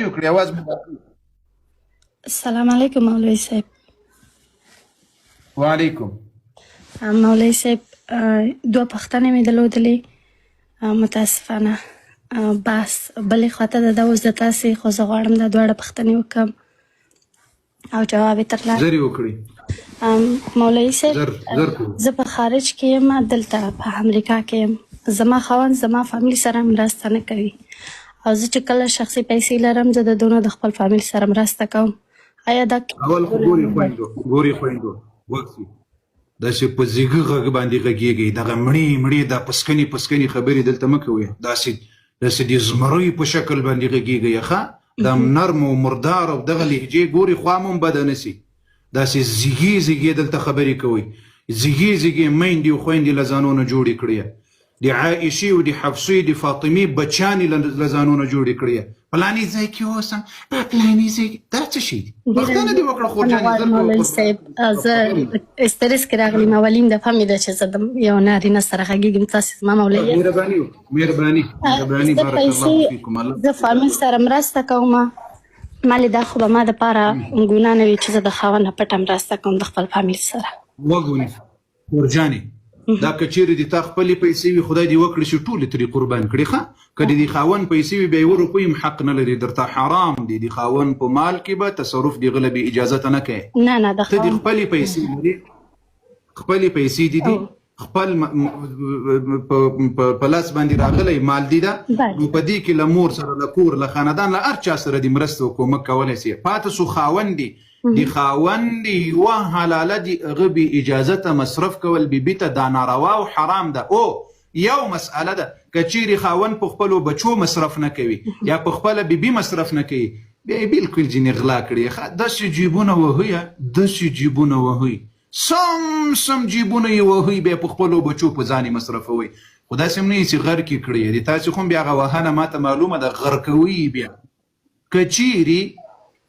مهرباني وکړئ اواز مو السلام علیکم مولوي صاحب. وعلیکم. مولوي صاحب دوه پوښتنې مې درلودلې، متاسفانه بس بلې خواته ده دا اوس د تاسې، خو زه غواړم دا دواړه پوښتنې وکړم او جواب یې ترلاسه. زر یې وکړئ. مولوي صاحب زه په خارج کې یم، دلته په امریکا کې یم. زما خاوند زما فامیل سره مرسته نه کوي او زه چې کله شخصي پیسې لرم زه د دونه د خپل فامیل سره مرسته کوم. آیا دا اول خو ګوري خویندو وکسي داسې په زیږه غږ باندې غږېږئ، دغه مړې دا پسکني خبرې دلته مه کوئ، داسې د زمریو په شکل باندې غږېږئ ښه، دا نرم او مردار او دغه لهجې ګوري خوا مو هم بده نه سي، داسې زیږې دلته خبرې کوئ، زیږې میندې او خویندې له ځانونه جوړې کړې، د عایشې او د حفصې د فاطمې بچیانې له ځانونه جوړې کړې، پلاني ځای کې اوسم په پلاني ځای کې. دا څه شي دي؟ پوښتنه دې وکړه خورجانې. مولوي صاحب زه استرس کې راغلم، اولین دفعه مې ده چې زه د یو نارینه سره غږېږم. تاسې زما مولوي مهرباني بارک الله فیکم. زه فامیل سره مرسته کوم، مالې دا خو به ما دپاره ګناه نه وي چې زه د خاوند نه پټه مرسته کوم د خپل فامیل سره. وګورئ خورجانې، دا که چیرې د تا خپلې پیسې وي خدای دې وکړي چې ټولې ترې قربان کړي ښه، که د خاوند پیسې وي بیا یوه روپۍ هم حق نه لري، درته حرام دي د خاوند په مال کې به تصرف د غله بې اجازته نه کوې. نه د ته د خپلې پیسې لري، خپلې پیسې دي خپل په لاس باندې راغلی مال دي ده، نو په دې کې له مور سره له کور له خاندان له هر چا سره د مرسته او کومک کولی سي. پاتې سو خاوند دي، د خاوند یوه حلاله دي هغه بې اجازته مصرف کول بیبي ته دا ناروا او حرام ده. او یو مسئله ده که چیرې خاوند په خپلو بچو مصرف نه کوي یا په خپله بیبي مصرف نه کوي بیا یې بلکل ځینې غلا کړي، داسې جیبونه وهئ سم جیبونه یې وهئ بیا په خپلو بچو په ځان یې مصرفوئ، خو داسې هم نه یې چې غر کې کړي د تاسې خو بیا هغه وهنه ماته معلومه ده غر کوي. بیا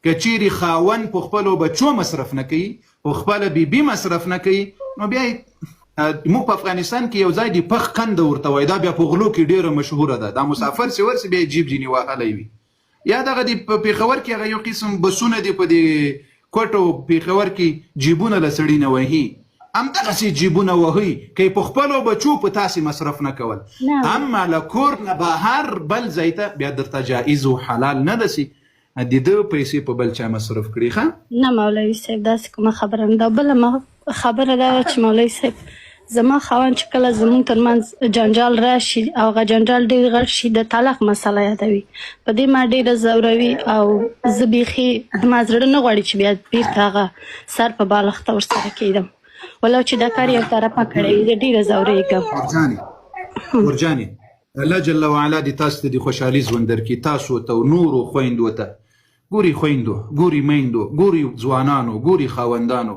که چیرې خاوند په خپلو بچو مصرف نه کوي په خپله بیبي مصرف نه کوي نو بیا موږ په افغانستان کې یو ځای د پخ کنده ورته وایي، دا بیا په غلو کې ډېره مشهوره ده، دا مسافر چې ورسي بیا یې جیب ځینې وهلی وي. یا دغه د پېښور کې هغه یو قسم بسونه دي په دې کوټو پېښور کې جیبونه له سړي نه وهي، همدغسې جیبونه وهئ که په خپلو بچو په تاسې مصرف نه کول، اما له کور نه بهر بل ځای ته بیا درته جایز و حلال نه ده سي د ده پیسې په بل چا مصرف کړي. ښه نه مولوي صاحب داسې کومه خبره نه ده. بله خبره دا ده چې مولوي صاحب زما خاوند چې کله زموږ ترمنځ جنجال راشي او هغه جنجال ډېر غټ شي د طلاق مسله یادوي، په دې ما ډېره ځوروي او زه بیخي زما زړه نه غواړي چې بیا بېرته هغه سر په بالښته ورسره کېږدم، ولو چې دا کار یو طرفه کړی وي زه ډېره ځورېږم. خورجانې الله جل وعلا دې تاسو ته د خوشحالي ژوند درکړي، تاسو ته او نورو خویندو ته. ګوري خویندو، ګوري میندو، ګوري ځوانانو، ګوري خاوندانو،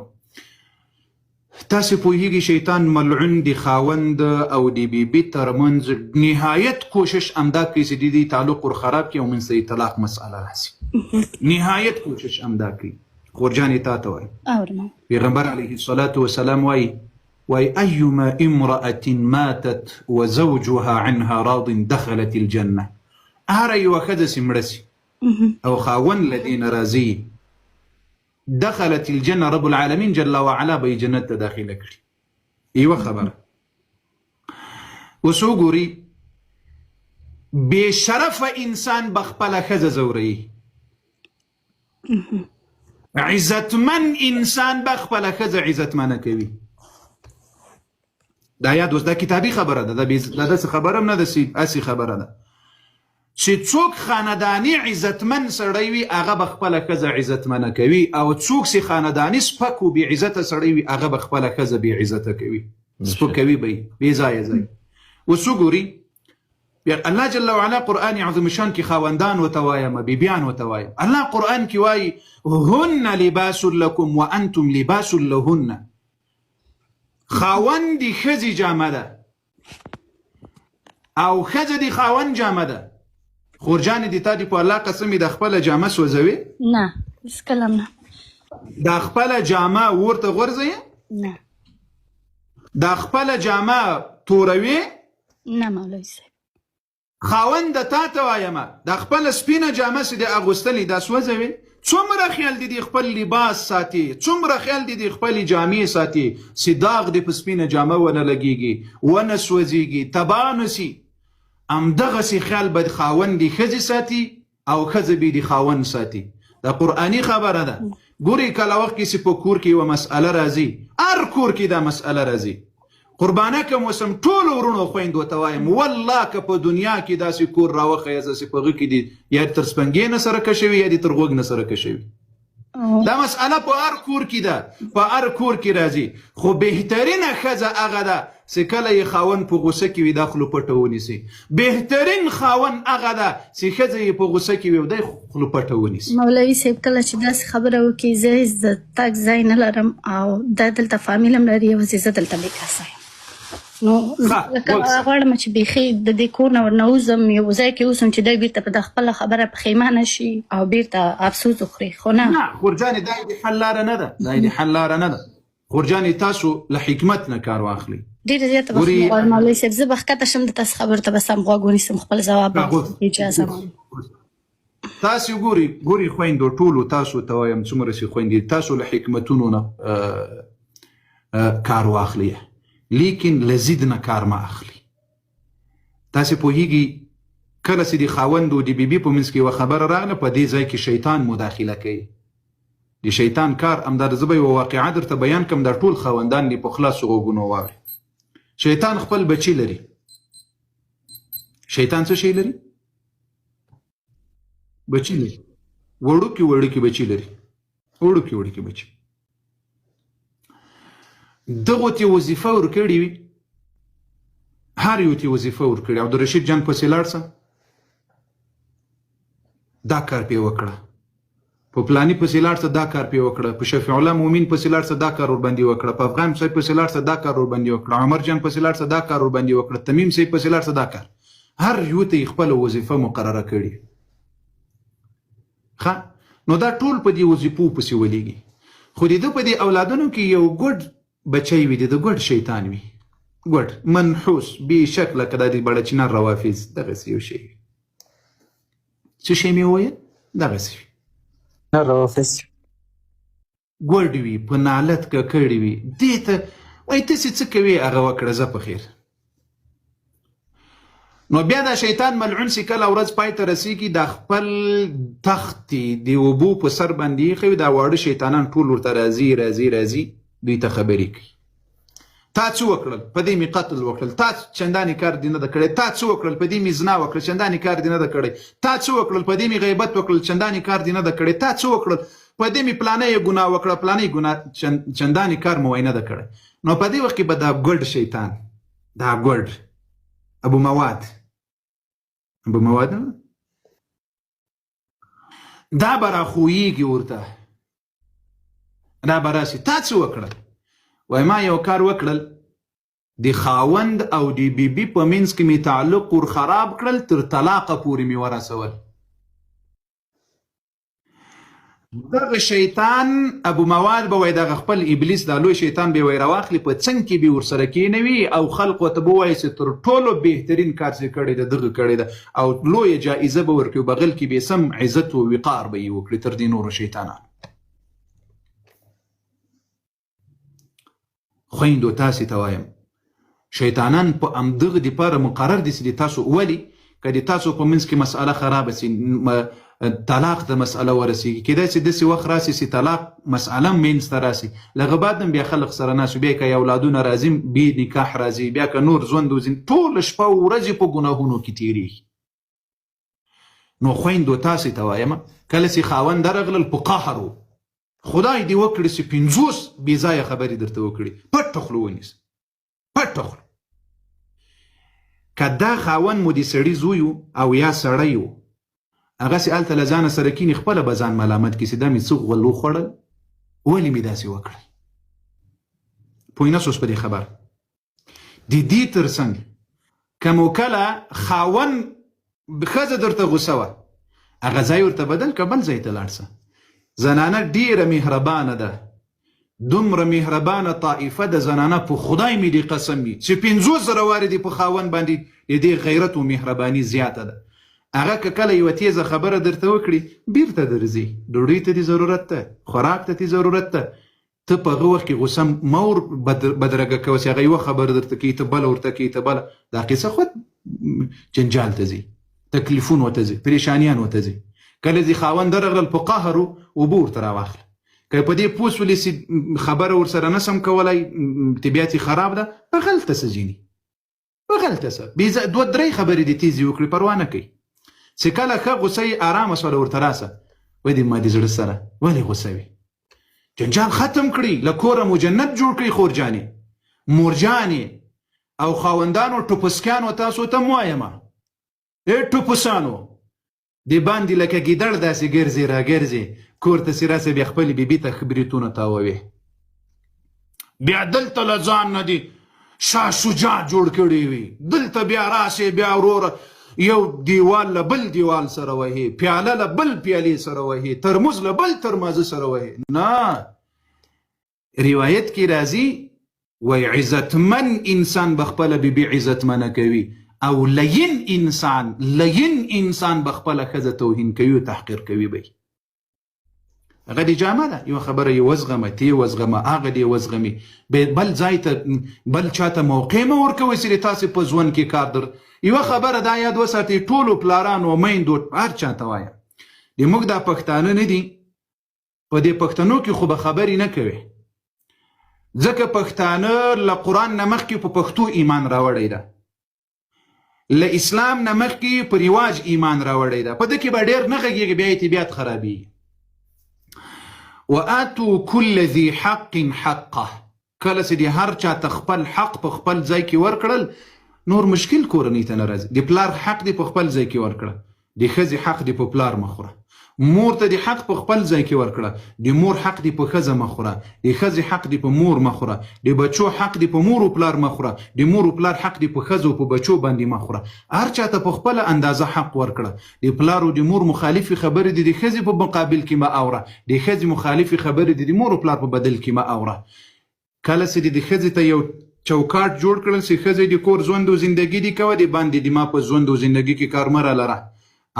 تاسې پوهیږئ شیطان ملعون د خاوند او د بیبي ترمنځ نهایت کوشش همدا کوي چې د دې تعلق ور خراب کړي او منځ ته طلاق مسئله راسي، نهایت کوشش همدا کوي. خورجانې تا ته وایي پیغمبر علیه الصلاة والسلام وایي ایما امرأة ماتت وزوجها عنها راض دخلت الجنة. هر یوه ښځه چې مړه سي او خاوند له دې نه راضي دخلت الجنة، رب العالمین جل وعلا به یې جنت ته داخله کړي. یوه خبره اوس وګورئ، بې شرفه انسان به خپله ښځه ځوروي، عزتمن انسان به خپله ښځه عزتمنه کوي. دا یاد اوس دا کتابي خبره ده، دا داسې خبره هم نه ده، هسې خبره ده چې څوک خانداني عزتمن سړی وي هغه به خپله ښځه عزتمنه کوي، او څوک چې خانداني سپک و بې عزته سړی وي هغه به خپله ښځه بې عزته کوي، سپکوي به یې بې ځایه ځای. اوس وګورئ الله جل وعلا قرآن عظیم شان کې خاوندان ورته وایه بیبیان ورته وایه، الله قرآن کې وایي هن لباس لکم وانتم لباس لهن. خاوند د ښځې جامه ده او ښځه د خاوند جامه ده. خورجانې د تا دې په الله قسم د خپله جامه سوځوي؟ نه هېڅکله نه. دا خپله جامه ورته غورځوي؟ نه. دا خپله جامه توروي؟ نه مولوي صاحب. خاوند تا ته وایم د خپل سپینه جامه چې د اغوستلې دا سوځوي څومره خیال دي خپل لباس ساتي څومره خیال دي خپل جامې ساتي چې داغ د په سپینه جامه ونه لګیږي ونه سوځيږي تباه نسي همدغسې خیال به خاوند د ښځې ساتي او ښځه به د خاوند ساتي دا قرآني خبره ده ګوري کله وخت کې چې په کور کې یوه مسئله راځي هر کور کې دا مسئله راځي قربانه که موسم ټولو ورونو خویندو ته وایم والله که په دنیا کې داسې کور راوښیه چې په هغه کې دي یا تر سپنګې نه سره کشوي یا دې تر غوږ نه سره کشوي دا مسئله په هر کور کې ده په هر کور کې راځي خو بهترینه ښځه هغه ده چې کله یې خاوند په غوسه کې وي دا خوله پټه ونیسي بهترین خاوند هغه ده چې ښځه یې په غوسه کې وي او دی خوله پټه ونیسي مولوي صاحب کله چې داسې خبره وکړي زه د تګ ځای نه لرم او دا دلته فامیل هم لري یوازې زه دلته بېکاسه یم نو غواړم چې بیخي د دې کور نه ورنوځم یو ځای کې اوسم چې دی بیرته په خپله خبره پښیمانه شي او بیرته افسوس وخوري خو نه خورجانې دا د حل لاره نه ده دا د حل لاره نه ده خورجانې تاسو له حکمت نه کار واخلي ډېره زیاته بخښنه غواړم مولوي صاحب زه به ښکته شم د تاسو خبرو ته به سم غوږ ونیسم خپل ځواب اجازه غواړم تاسو ګوري خویندو ټولو تاسو ته وایم څومره چې خویندې تاسو له حکمتونو نه کار واخلي لیکن لزید نه کار ما اخلي تاسو پوهیږي کله چې د خاوند او د بیبي په منځ کې یوه خبره راغله په دې ځای کې شیطان مداخله کوي د شیطان کار همدا زه به یوه واقعه درته بیان کړم دا ټول خاوندان دې په خلاصو غوږونو واوري شیطان خپل بچي لري شیطان څه شی لري بچي لري وړوکي بچي لري وړوکي بچي دغو ته وظیفه ورکړې وي هر یو ته وظیفه ورکړې عبدالرشید جان پسې لاړ شه دا کار پې وکړه په پلاني پسې لاړ شه دا کار پې وکړه په شفیع الله مومن پسې لاړ شه دا کار ورباندې وکړه په افغان صاحب پسې لاړ شه دا کار ورباندې وکړه عمر جان پسې لاړ شه دا کار ورباندې وکړه تمیم صاحب پسې لاړ شه دا کار هر یو ته خپله وظیفه مقرره کړې ښه نو دا ټول په دې وظیفو پسې ولېږي خو د ده په دې اولادونو کې یو ګډ بچی وي د ګډ شیطان وي ګډ منحوس بې شکله که دا د بړچینار روافظ دغسې یو شی وي څه شی مې وویل دغسې وي روافظ ګډ وي په نالت ککړې وي دې ته وایي تاسې څه کوې هغه وکړه زه په خیر نو بیا دا شیطان ملعون چې کله ورځ پای ته رسېږي دا خپل تخت د اوبو په سر باندې ایښی وي دا واړه شیطانان ټول ورته راځي دوی ته خبرې کوي تا څه وکړل په دې مې قتل وکړل تا چندانې کار دې نه ده کړی تا څه وکړل په دې مې زنا وکړل چندانې کار دې نه ده کړی تا څه وکړل په دې مې غیبت وکړل چندانې کار دې نه ده کړی تا څه وکړل په دې مې پلانه یې ګناه وکړه پلانه یې ګناه چندانې کار مو نه ده کړی نو په دې وخت کې به دا ګډ شیطان دا ګډ ابو مواد دا به راښویېږي ورته دا به راسي تا څه وکړل وایي ما یو کار وکړل د خاوند او د بیبي په منځ کې مې تعلق ور خراب کړل تر طلاقه پورې مې ورسول دغه شیطان ابو مواد به وایي دغه خپل ابلیس دا لوی شیطان به یې وایي راواخلي په څنګ کې به ورسره کېنوي او خلقو ته به وایي چې تر ټولو بهترین کار چې کړی ده دغه کړی ده او لویه جایزه به ورکړي بغل کې به سم عزت و وقار به یې وکړي تر دې نورو شیطانانو خویندو تاسې ته وایم شیطانان په همدغه دپاره مقرر دي چې د تاسو ولې که د تاسو په منځ کې مسئله خرابه سي طلاق ته مسئله ورسېږي کیدای شي داسې وخت راسي چې طلاق مسئله منځ ته راسي لږه بعد هم بیا خلق سره ناست بیا که اولادونه راځي بې نکاح راځي بیا که نور ژوند وځي ټوله شپه او ورځې په ګناهونو کې تېرېږي نو خویندو تاسې ته وایم کله چې خاوند درغلل په قهر و خدای دې وکړي چې 50 بې ځایه خبرې درته وکړي پټه خوله ونیسه پټه خوله که دا خاوند مو د سړي زوی او یا سړی و هغسې هلته له ځانه سره کیني خپله به ځان ملامت کړي چې دا مې څه غول وخوړل ولې مې داسې وکړل پوه نه سوس په دې خبر د دې تر څنګ که مو کله خاوند ښځه درته غوسه وه هغه ځای ورته بدل که بل ځای ته لاړ شه زنانه ډیره مهربانه ده دومره مهربانه طائفه د زنانه په خدای مې دې قسم وي چې 500 وارې دې په خاوند باندې د دې غیرت او مهرباني زیاته ده. هغه که کله یوه تیزه خبره درته وکړي بیرته درځي. ډوډۍ ته دې ضرورت ده، خوراک ته دې ضرورت ده. ته په هغه وخت کې غوسه مور بدرګه کوه چې هغه یوه خبره درته کوي ته بله ورته کوي ته بله. دا قصه خود جنجال ته ځي، تکلیفونو ته ځي، پریشانیانو ته ځي. کله ځي خاوند درغلل په قهر اوبه ورته راواخله. که په دې پوه سولې چې خبره ورسره نسم کولی طبیعت یې خراب ده، بغلته څه ځیني، بغلته څه دوه درې خبرې دې تیزې وکړي پروا نه کوي. چې کله ښه غوسه یې ارامه سوله ورته راسه وایي دې ما دې زړه سره ولې غوسه وي. جنجال ختم کړي، له کوره مو جنت جوړ کړي. خورجانې مورجانې او خاوندانو ټوپسکیانو تاسو ته مو وایمه ای ټوپسانو د باندې لکه ګیدړ داسې ګرځې راګرځې کور ته چې راسې بیا خپلې بیبي ته خبریتونه تاووې. بیا دلته له ځان نه دي شاه شجاع جوړ کړي وي، دلته بیا راسې بیا وروره یو دیوال له بل دیوال سره وهي، پیاله له بل پیالې سره وهي، ترموز له بل ترمازه سره وهي. نه، روایت کې راځي وای عزتمن انسان بخپله بیبي عزتمنه کوي او لین انسان بخپله ښځه توهین کوي او تحقیر کوي. به هغه دې جامه ده، یوه خبره یې وزغمه، ته یې وزغمه، هغه دې وزغمي. بل ځای ته بل چاته موقع مه ورکوئ چې تاسې په ژوند کې کار در. یوه خبره دا یاد وساتئ، ټولو پلارانو میندو هر چاته وایم د موږ دا پښتانه نه دي، په دې پښتنو کې خو به خبرې نه کوي، ځکه پښتانه له قرآن نه مخکې په پښتو ایمان راوړی ده، له اسلام نه مخکې په رواج ایمان راوړی ده. په ده کې به ډېر نه غږېږي، بیا یې طبیعت خرابېږي. وآتو کل ذي حق حقه، کله چې د هر چاته خپل حق په خپل ځای کې ورکړل نور مشکل کورنۍ ته نه راځي. د پلار حق دې په خپل ځای کې ورکړه، د ښځې حق دې په پلار مه خوره. مور ته د حق په خپل ځای کې ورکړه، د مور حق دې په ښځه مه خوره، د ښځې حق دې په مور مه خوره، د بچو حق دې په مور او پلار مه خوره، د مور او پلار حق دې په ښځو او په بچو باندې مه خوره. هر چاته په خپله اندازه حق ورکړه. د پلار او د مور مخالفې خبرې دې د ښځې په مقابل کې مه اوره، د ښځې مخالفې خبرې دې د مور او پلار په بدل کې مه اوره. کله چې د ښځې ته یو چوکاټ جوړ کړل چې ښځې د کور ژوند او زندګي دې کوه، د باندې د ما په ژوند او زندګي کې کار مه رالره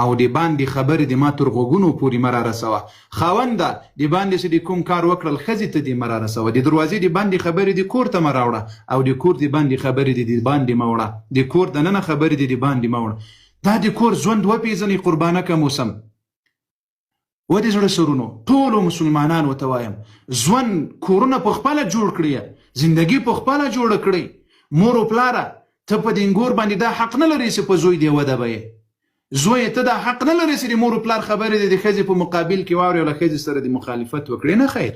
او د باندې خبرې د ما تر غوږونو پورې مه رارسوه. خاونده د باندې چې د کوم کار وکړل ښځې ته دې مه رارسوه. د دروازې د باندې خبرې د کور ته مه راوړه او د کور د باندې خبرې د باندې مه وړه، د کور دننه خبرې د باندې مه وړه. دا د کور ژوند وپېژنئ قربانه که موسم. و د زړه سرونو ټولو مسلمانانو ته وایم ژوند کورونه په خپله جوړ کړئ، زندګي په خپله جوړه کړئ. مور او پلاره ته په دینګور باندې دا حق نه لرې چې په زوی دې وده به یې، زوی ته دا حق نه لرې چې د مور او پلار خبرې د ښځې په مقابل کې واورې او له ښځې سره د مخالفت وکړې. نه خیر،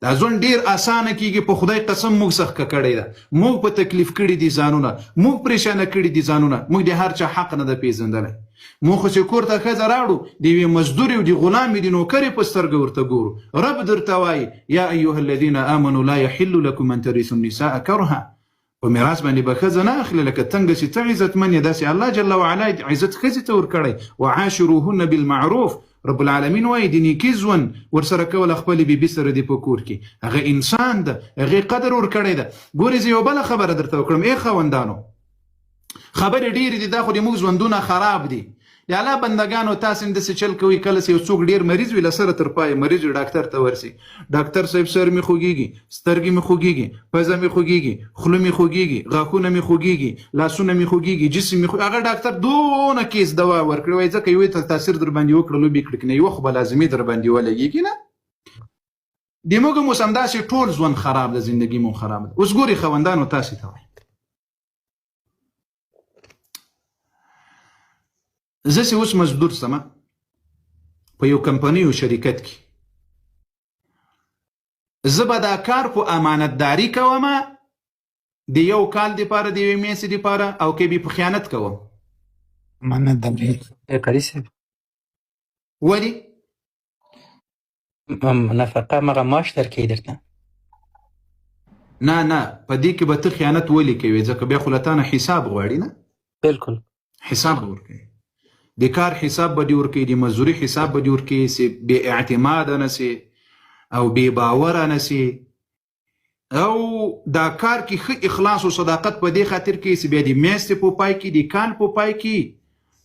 دا ژوند ډېر اسانه کېږي. په خدای قسم موږ سخته کړې ده، موږ په تکلیف کړي دي ځانونه، موږ پریشانه کړي دي ځانونه، موږ د هر چا حق نه ده پېژندلی. موږ خو چې کور ته ښځه راوړو د یوې مزدورې او د غلامې د نوکرې په سترګه ورته ګورو. رب درته وایي یا ایها الذین آمنوا لا یحل لکم ان ترثوا النساء کرها، په میراث باندې به ښځه نه اخلي لکه څنګه چې ته عزتمن یې داسې الله جل وعلا عزت ښځې ته ورکړی. وعاشروهن بالمعروف، رب العالمین وایي د نیکي ژوند ورسره کول خپلې بیبي سره دی په کور کې. هغه انسان ده، هغې قدر ورکړی ده. ګورې زه یوه بله خبره درته وکړم، ای خاوندانو خبرې ډېرې دي، دا خو د موږ ژوندونه خراب دي. د الله بندګانو تاسې هم داسې چل کوئ، کله چې یو څوک ډېر مریض وي له سره تر پایه مریض وي ډاکټر ته ورسي، ډاکټر صاحب سر مې خوږېږي، سترګې مې خوږېږي، پزه مې خوږېږي، خوله مې خوږېږي، غاښونه مې خوږېږي، لاسونه مې خوږېږي، جسم مې هغه ډاکټر دونه کیس دوا ورکړی وایي ځکه یوې ته تاثیر در باندې وکړه لوبې کړي کنه یوه خو به لازمي در باندې ولګېږي. نه د موږ هم اوس همداسې ټول ژوند خراب ده، زندګي مو خراب ده. اوس ګورې خاوندانو تاسې ته وایي زه چې اوس مزدور سمه په یو کمپنۍ او شرکت کې، زه به دا کار په امانتداري کومه د یو کال دپاره د یوې میاشتې دپاره او که به په خیانت کوم. امانتداري قاري صاحب ولې نفقه مغه معاش درکوي درته؟ نه په دې کې به ته خیانت ولې کوې ځکه بیا خو له تا نه حساب غواړي. نه بالکل حساب به ورکوي، د کار حساب به دې ورکوي، د مزدوري حساب به دې ورکوي چې بې اعتماده نه سي او بې باوره نه سي او دا کار کې ښه اخلاص او صداقت په دې خاطر کې چې بیا د میاشتې په پای کې د کال په پای کې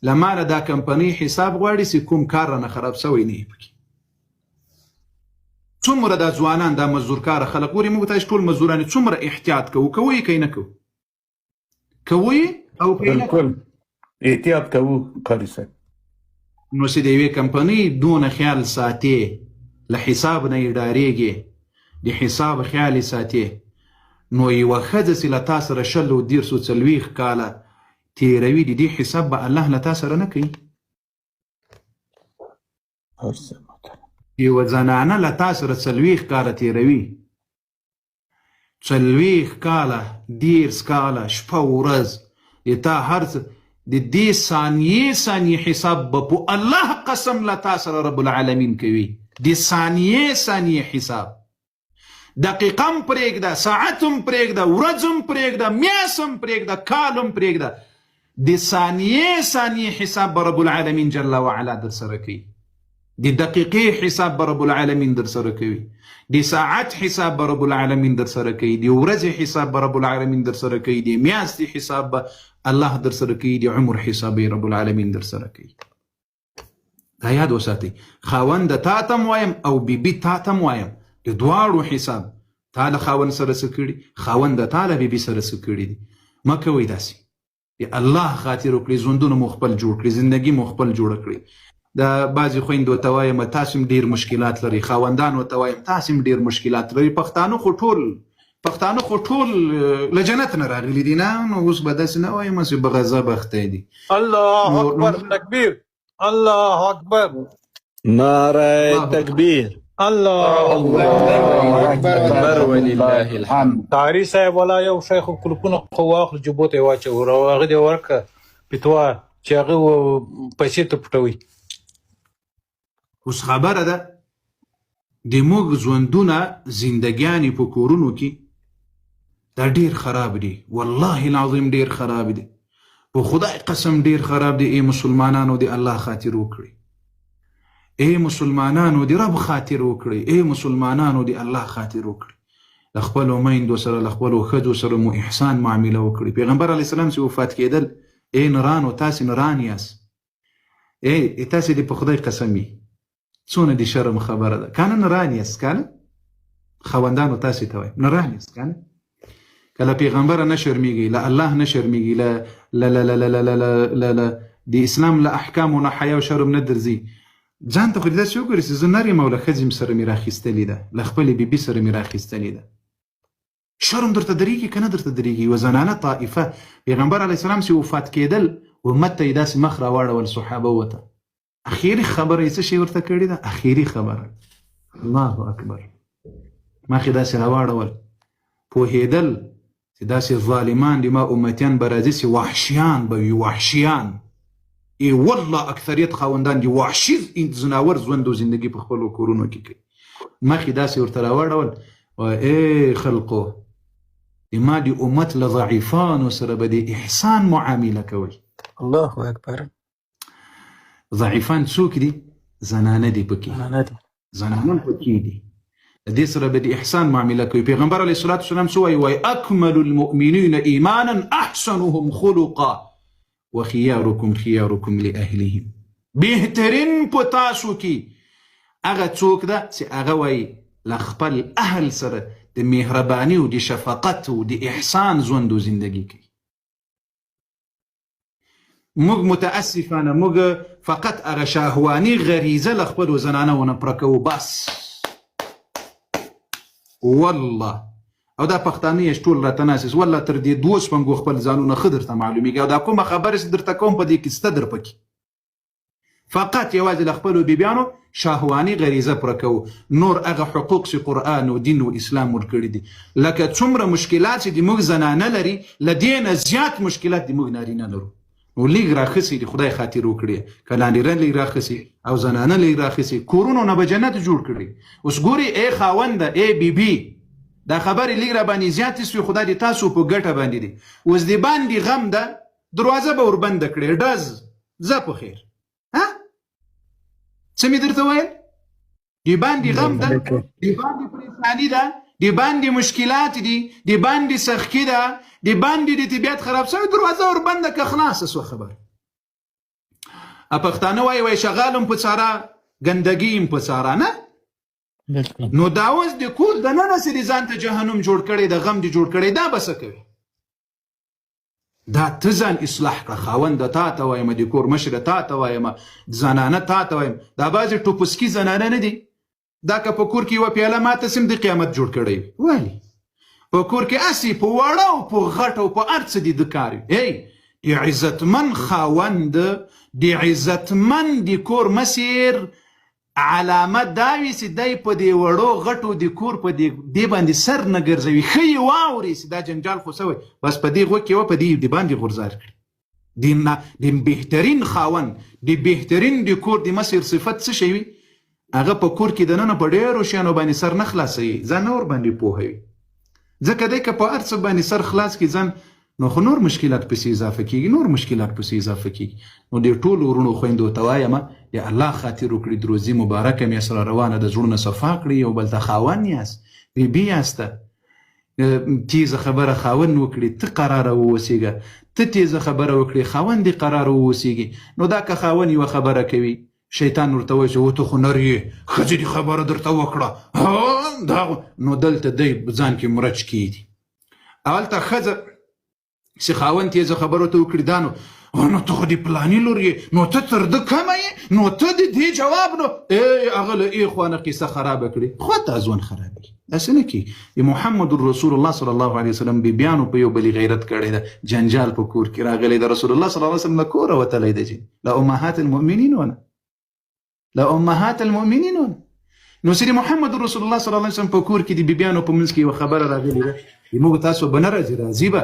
له مانه دا کمپنۍ حساب غواړي چې کوم کار رانه خراب شوی نه وي پکې. څومره دا ځوانان دا مزدورکاره خلک ګورې موږ تاسو ټول مزدوران څومره احتیاط کوو کوئ که نه کوو کوئ او که نه کوو احتیاط کوو قاري صاحب نو چې د یوې کمپنۍ دونه خیال ساتې له حساب نه یې ډارېږې د حساب خیال یې ساتې نو یوه ښځه چې له تا سره 20 او 40 کاله تېروي د دې حساب به الله له تا سره نه کوي. یوه زنانه له تا سره 40 کاله تېروي 40 کاله 10 کاله شپه ورځ د تا هر څه د دې ثانیې حساب به په الله قسم له تا سره رب العالمین کوي. د ثانیې حساب دقیقه هم پرېږده ساعت هم پرېږده ورځ هم پرېږده میاشت هم پرېږده کال هم پرېږده د ثانیې حساب به رب العالمین جل وعلا در سره کوي. د دقیقې حساب به رب العالمین در سره کوي. د ساعت حساب به رب العالمین در سره کوي. د ورځې حساب به رب العالمین در سره کوي. د میاشتې حساب به الله در سره کوي. د عمر حساب به رب العالمین در سره کوي. دا یاد وساتئ. خاوند تا ته م وایم او بیبي تا ته م وایم د دواړو حساب تا له خاوند سره څه کړي خاوند تا له بیبي سره څه کړي دي مه کوئ داسې. د الله خاطر وکړئ ژوندونه مو خپل جوړ کړئ زندګي مو خپل جوړه کړئ. دا بعضې خویندو ته وایم تاسو هم ډېر مشکلات لرئ خاوندانو ته وایم تاسو هم ډېر مشکلات لرئ. پښتانه خو ټول له جنت نه راغلي دي نه نو اوس به داسې نه وایم چې به غضب اختی دي. الله اکبر تکبیر الله اکبر نعره تکبیر الله اکبر ولله الحمد. قاري صاحب ولا یو شیخ کلپونه خو واخل جبوت یې واچو او هغه دې ورکه پتوا چې هغه پیسې ته پټوي. اوس خبره ده د موږ ژوندونه زندګیانې په کورونو کې دا ډېر خراب دي والله العظیم ډېر خراب دي په خدای قسم ډېر خراب دي. ای مسلمانانو د الله خاطر وکړئ. ای مسلمانانو د رب خاطر وکړئ. ای مسلمانانو د الله خاطر وکړئ. له خپلو میندو سره له خپلو ښځو سره مو احسان معامله وکړئ. پیغمبر علیه السلام چې وفات کېدل ای نرانو تاسې نران یاست ای تاسې د په خدای قسم وي څونه د شرم خبره ده کنه نران یاست کنه خاوندانو تاسې ته وایم نران یاست کنه که له پیغمبره نه شرمیږئ له الله نه شرمیږئ له د اسلام له احکامو نه حیا او شرم نه درځي ځان ته خو داسې وګورئ چې زه نر یم او له ښځې سره مې راخیستلې ده له خپلې بیبي سره مې راخیستلې ده. شرم درته درېږي که نه درته درېږي. یوه زنانه طائفه پیغمبر علیه السلام چې وفات کېدل امت ته یې داسې مخ راواړول صحابه وته اخیري خبره یې څه شی ورته کړې ده اخیري خبره الله اکبر مخ یې داسې راواړول پوهېدل چې داسې ظالمان د ما امتیان به راځي چې وحشیان به وي وحشیان. ای والله اکثریت خاوندان دي وحشي زناور ژوند او زندګي په خپلو کورونو کې کوي. مخ یې داسې ورته راواړول ای خلقو د ما د امت له ضعیفانو سره به د احسان معامله کوئ. الله اکبر. ضعیفان څوک دي زنانه دي پکې زنانه پکې دي د دې سره به د احسان معامله کوي. پیغمبر علیه الصلاة والسلام څه وایي اکمل المؤمنین ایمانا احسنهم خلقا وخياركم خياركم لأهلهم. بهترین په تاسو کې هغه څوک ده چې هغه وایي له خپل اهل سره د مهرباني او د شفقت او د احسان ژوند او زندګي کوي. موږ متاسفانه موږ فقط هغه شهواني غریزه له خپلو زنانو نه پوره کوو بس والله. او دا پښتانه یې ټول راته ناسیس والله تر دې 2 شپنګو خپل ځانونه ښه درته معلومیږي او دا کومه خبره چې درته کوم په دې کې سته در پکې فقط یوازې له خپلو بیبیانو شهواني غریزه پوره کوو. نور هغه حقوق چې قرآن او دین او اسلام ورکړي دي لکه څومره مشکلات چې د موږ زنانه لري له دې نه زیات مشکلات د موږ نارینه لرو. نو لیږ راخسي د خدای خاطر وکړي که لاندېره لیږ راخسي او زنانه لیږ راخسي کورونو نه به جنت جوړ کړي. اوس ګوري ای خاونده ای بیبي دا خبرې لیږ را باندې زیاتې سوې خدای د تاسو په ګټه باندې دي. اوس د باندې غم ده دروازه به وربنده کړې ډز ځه په خیر څه مې درته ویل د باندې غم ده د باندې پریشاني ده د باندې مشکلات دي، د باندې سخکي ده، د باندې د طبیعت خراب شوی، دروازه ور بنده که خلاصه سوه خبر. پښتانه وایي شغالم په څاره ګندګي په څاره نه. نو دا اوس د کور دننه چې د ځان ته جهنم جوړ کړی، د غم دې جوړ کړی، دا به څه کوي؟ دا ته ځان اصلاح کړه. خاونده تا ته وایم، د کور مشره تا ته وایم، زنانه تا ته وایم. دا بعضې ټوپسکي زنانه نه دي، دا که په کور کې یوه پیاله ماته سم د قیامت جوړ کړی وي. ولې په کور کې هسې په واړه او په غټ او په هر څه دي د کار وي. د عزتمن خاوند، د عزتمن د کور مسیر علامه دا وي چې دی په دې وړو غټو د کور په دې باندې سر نه ګرځوي، ښه یې واوري چې دا جنجال خو سوی، بس په دې غوږ کې وه، په دې د باندې غورځار کړي. د بهترین خاوند، د بهترین د کور د مسیر صفت څه شی وي؟ هغه په کور کې دننه په ډېرو شیانو باندې سر نه خلاصوي، ځان نه ورباندې پوهوي. ځکه دی که په هر څه باندې سر خلاص کړي ځان، نو خو نور مشکلات پسې اضافه کېږي، نور مشکلات پسې اضافه کېږي. نو د ټولو وروڼو خویندو ته وایم د الله خاطر وکړي، د روزي مبارکه مې سره روانه د زړونه صفا کړي، یو بل ته خاوند یاست، بیبي یاسته، تیزه خبره خاوند وکړي، ته قراره واوسېږه، ته تیزه خبره وکړي، خاوند دې قراره واوسېږي. نو دا که خاوند یوه خبره کوي، شیطان ورته وایي چې ته خو نر یې، ښځې دې خبره درته وکړه، نو دلته دی ځان کې مرچ کېږي. هلته ښځه چې خاوند تیزه خبره ته وکړي، دا نو ته خو د پلاني لور یې، نو ته تر ده کمه یې، نو ته د دې جواب نو هغه له ای خوانه قصه خرابه کړي، خو ته ژوند خرابوي. داسې نه کېږي. د محمد رسول الله صلی الله علیه وسلم بیبیانو په یو بلې غیرت کړی ده، جنجال په کور کې راغلی ده، رسول الله صلی الله علیه وسلم له کوره وتلی ده، له امهات المؤمنین ونه، له امهات المؤمنین ونه. نو چې محمد رسول الله صلی الله علیه وسلم په کور کې د بیبیانو په منځ کې یوه خبره راغلې ده، موږ تاسو به نه راځي، راځي به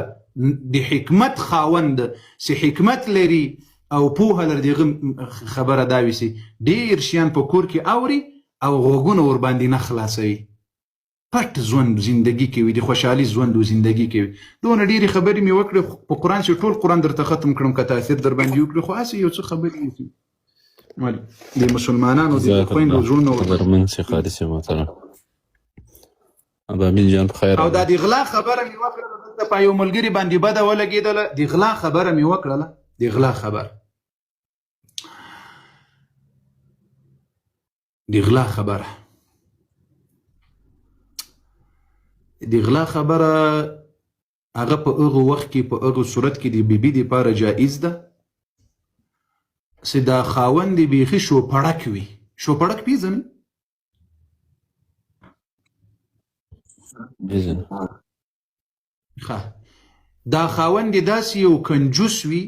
د حکمت خاوند چې حکمت لري او پوهه لري، دغه خبره دا وي چې ډېر شیان په کور کې اوري او غوږونه ورباندې نه خلاصوي، پټ ژوند زندګي کوي، د خوشحالي ژوند او زندګي کوي. دونه ډېرې خبرې مې وکړې په قرآن چې ټول قرآن درته ختم کړم، که تاثیر در باندې وکړي، خو هسې یو څه خبرې وکړي. د مسلمانانو د خویندو زړونه قدرمن سي خالص محترم ابامین جان په خیر. او دا د غلا خبره مې وکړله، دلته په یو ملګري باندې بده ولګېدله، د غلا خبره مې وکړله، د غلا خبره، د غلا خبره، د غلا خبره هغه په هغه وخت کې په هغه صورت کې د بیبي دپاره جایز ده چې دا خاوند یې بیخي شوپړک وي. شوپړک پیژنئ؟ دا خاوند یې داسې یو کنجوس وي،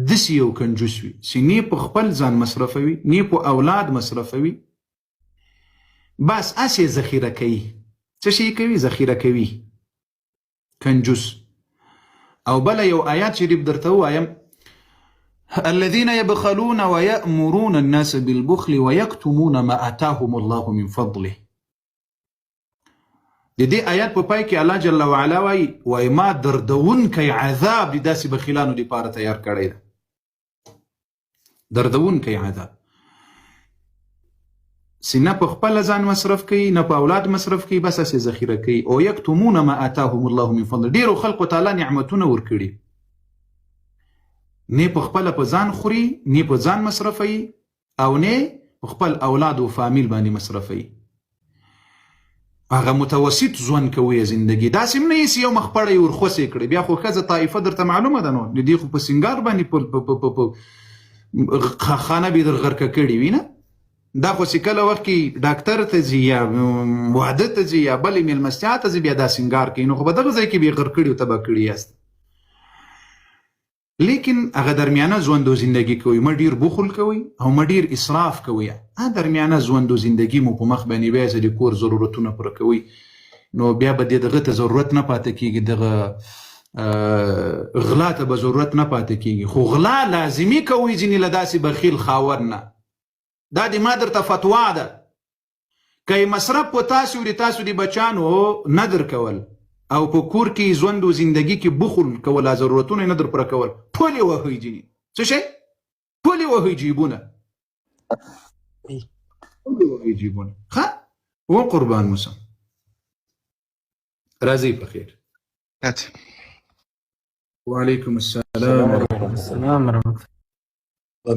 داسې یو کنجوس وي چې نه په خپل ځان مصرفوي، نه په اولاد مصرفوي، بس هسې ذخیره کوي. څه شی کوي؟ ذخیره کوي، کنجوس. او بله یو آیات شریف درته ووایم، الذين يبخلون ويأمرون الناس بالبخل ويكتمون ما آتاهم الله من فضله. د دې آیات په پای کې الله جل وعلا وایي ما دردونکی عذاب د داسې بخیلانو دپاره تیار کړی ده، دردونکی عذاب، چې نه په خپله ځان مصرف کوي، نه په اولاد مصرف کوي، بس هسې ذخیره کوي. او یکتمون ما آتاهم الله من فضله، ډېرو خلقو تعالی نعمتونه ورکړي، نه په خپله په ځان خوري، نه په ځان مصرفوي، او نه په خپل اولاد او فامیل باندې مصرفوي. هغه متوسط ژوند کوي زندګي، داسې هم نه یې چې یو مخپړه یې ورخوسې کړي. بیا خو ښځه طایفه درته معلومه ده، نو د دې خو په سینګار باندې خانه به یې در غرقه کړي وي نه. دا خو چې کله وخت کې ډاکټر ته ځي یا واده ته ځي یا بلې مېلمستیا ته ځي، بیا دا سینګار کوي، نو خو په دغه ځای کې به یې غر کړي او تباه کړي یاست. لیکن هغه درمیانه ژوند او زندګي کوي، مه ډېر بخل کوئ او مه ډېر اسراف کوئ. درمیانه ژوند او زندګي مو په مخ باندې بیا د کور ضرورتونه پوره کوئ، نو بیا به دغه ته ضرورت نه پاتې کېږي، دغه غلا ته به ضرورت نه پاتې کېږي. خو غلا لازمي کوئ ځینې له داسې بخیل خاوند نه. دا د ما درته فتوا ده، که یې مصرف په تاسو د تاسو د بچانو نه در کول او په کور کې ژوند او زندګي کې بخل کول، ضرورتونه یې نه در پوره کول، ټول یې وهئ ځینې. څه شی؟ ټول یې وهئ جیبونه، ټول یې وهئ جیبونه. ښه؟ و قربان موسم. راځي په خیر. اته وعلیکم السلام ورحمة الله. السلام ورحمة الله.